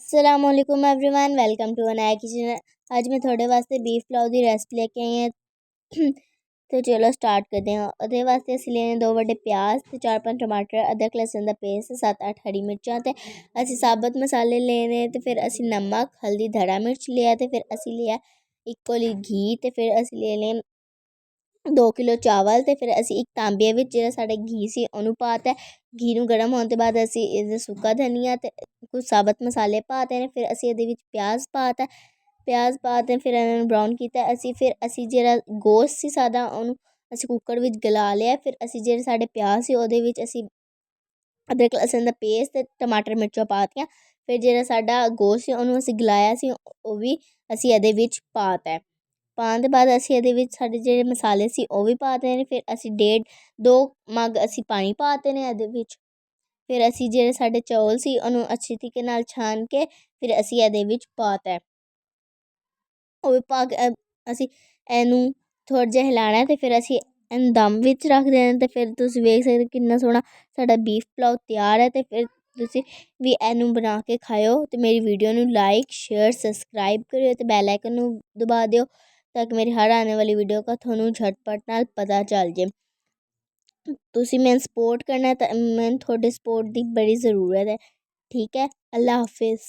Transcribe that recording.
अस्सलामुअलैकुम everyone, welcome to a नया kitchen. आज मैं थोड़े वास्ते बीफ पुलाव की रेसिपी लेके आई है। तो चलो स्टार्ट करते हैं। ਉਹਦੇ ਵਾਸਤੇ ਅਸੀਂ ਲੈਣੇ 2 ਵੱਡੇ ਪਿਆਜ਼ ਤੇ 4-5 ਟਮਾਟਰ, ਅਦਰਕ ਲਸਣ ਦਾ ਪੇਸਟ, 7-8 ਹਰੀ ਮਿਰਚਾਂ ਤੇ ਅਸੀਂ ਸਾਬਤ ਮਸਾਲੇ ਲੈਣੇ ਤੇ ਫਿਰ ਅਸੀਂ ਨਮਕ, ਹਲਦੀ, ਧੜਾ ਮਿਰਚ ਲਿਆ ਤੇ ਫਿਰ ਅਸੀਂ ਲਿਆ 1 ਕੋਲੀ ਘੀ ਤੇ ਫਿਰ ਅਸੀਂ ਲੈ ਲਏ 2 किलो चावल ਤੇ ਫਿਰ ਅਸੀਂ ਇੱਕ ਤਾਂਬੇ ਵਿੱਚ ਜਿਹੜਾ ਸਾਡਾ ਘੀ ਸੀ ਉਹਨੂੰ ਪਾਤਾ। घी ਨੂੰ ਗਰਮ ਹੋਣ ਤੋਂ ਬਾਅਦ ਅਸੀਂ ਇਹਦੇ ਸੁੱਕਾ ਧਨੀਆ ਤੇ ਕੁਝ ਸਾਬਤ ਮਸਾਲੇ ਪਾਤੇ ਨੇ। ਫਿਰ ਅਸੀਂ ਇਹਦੇ ਵਿੱਚ ਪਿਆਜ਼ ਪਾਤਾ। ਪਿਆਜ਼ ਪਾ ਕੇ ਫਿਰ ਇਹਨਾਂ ਨੂੰ ਬਰਾਊਨ ਕੀਤਾ। ਫਿਰ ਅਸੀਂ ਜਿਹੜਾ ਗੋਸ਼ਤ ਸੀ ਸਾਡਾ ਉਹਨੂੰ ਅਸੀਂ ਕੁੱਕਰ ਵਿੱਚ ਗਲਾ ਲਿਆ। ਫਿਰ ਅਸੀਂ ਜਿਹੜੇ ਸਾਡੇ ਪਿਆਜ਼ ਸੀ ਉਹਦੇ ਵਿੱਚ ਅਸੀਂ ਅਦਰਕ ਲਸਣ ਦਾ ਪੇਸਟ ਤੇ ਟਮਾਟਰ ਮਿਰਚਾਂ ਪਾਤੀਆਂ। ਫਿਰ ਜਿਹੜਾ ਸਾਡਾ ਗੋਸ਼ਤ ਸੀ ਉਹਨੂੰ ਅਸੀਂ ਗਲਾਇਆ ਸੀ ਉਹ ਵੀ ਅਸੀਂ ਇਹਦੇ ਵਿੱਚ ਪਾਤਾ। ਪਾਉਣ ਦੇ ਬਾਅਦ ਅਸੀਂ ਇਹਦੇ ਵਿੱਚ ਸਾਡੇ ਜਿਹੜੇ ਮਸਾਲੇ ਸੀ ਉਹ ਵੀ ਪਾਤੇ ਨੇ। ਫਿਰ ਅਸੀਂ 1.5-2 ਮੱਗ ਅਸੀਂ ਪਾਣੀ ਪਾਤੇ ਨੇ ਇਹਦੇ ਵਿੱਚ। ਫਿਰ ਅਸੀਂ ਜਿਹੜੇ ਸਾਡੇ ਚੌਲ ਸੀ ਉਹਨੂੰ ਅੱਛੇ ਤਰੀਕੇ ਨਾਲ ਛਾਣ ਕੇ ਫਿਰ ਅਸੀਂ ਇਹਦੇ ਵਿੱਚ ਪਾਤਾ। ਉਹ ਵੀ ਪਾ ਕੇ ਅਸੀਂ ਇਹਨੂੰ ਥੋੜ੍ਹਾ ਜਿਹਾ ਹਿਲਾਉਣਾ ਤੇ ਫਿਰ ਅਸੀਂ ਇਹਨੂੰ ਦਮ ਵਿੱਚ ਰੱਖ ਦੇਣਾ। ਤੇ ਫਿਰ ਤੁਸੀਂ ਵੇਖ ਸਕਦੇ ਕਿੰਨਾ ਸੋਹਣਾ ਸਾਡਾ ਬੀਫ ਪੁਲਾਓ ਤਿਆਰ ਹੈ। ਤੇ ਫਿਰ ਤੁਸੀਂ ਵੀ ਇਹਨੂੰ ਬਣਾ ਕੇ ਖਾਇਓ। ਤੇ ਮੇਰੀ ਵੀਡੀਓ ਨੂੰ ਲਾਈਕ, ਸ਼ੇਅਰ, ਸਬਸਕ੍ਰਾਈਬ ਕਰਿਓ ਤੇ ਬੈਲ ਆਈਕਨ ਨੂੰ ਦਬਾ ਦਿਓ ਤਾਂ ਕਿ ਮੇਰੀ ਹਰ ਆਉਣ ਵਾਲੀ ਵੀਡੀਓ ਦਾ ਤੁਹਾਨੂੰ ਝਟਪਟ ਨਾਲ ਪਤਾ ਚੱਲ ਜੇ। ਤੁਸੀਂ ਮੈਨੂੰ ਸਪੋਰਟ ਕਰਨਾ ਤਾਂ ਮੈਨੂੰ ਤੁਹਾਡੇ ਸਪੋਰਟ ਦੀ ਬੜੀ ਜ਼ਰੂਰਤ ਹੈ। ਠੀਕ ਹੈ, ਅੱਲਾ ਹਾਫਿਜ਼।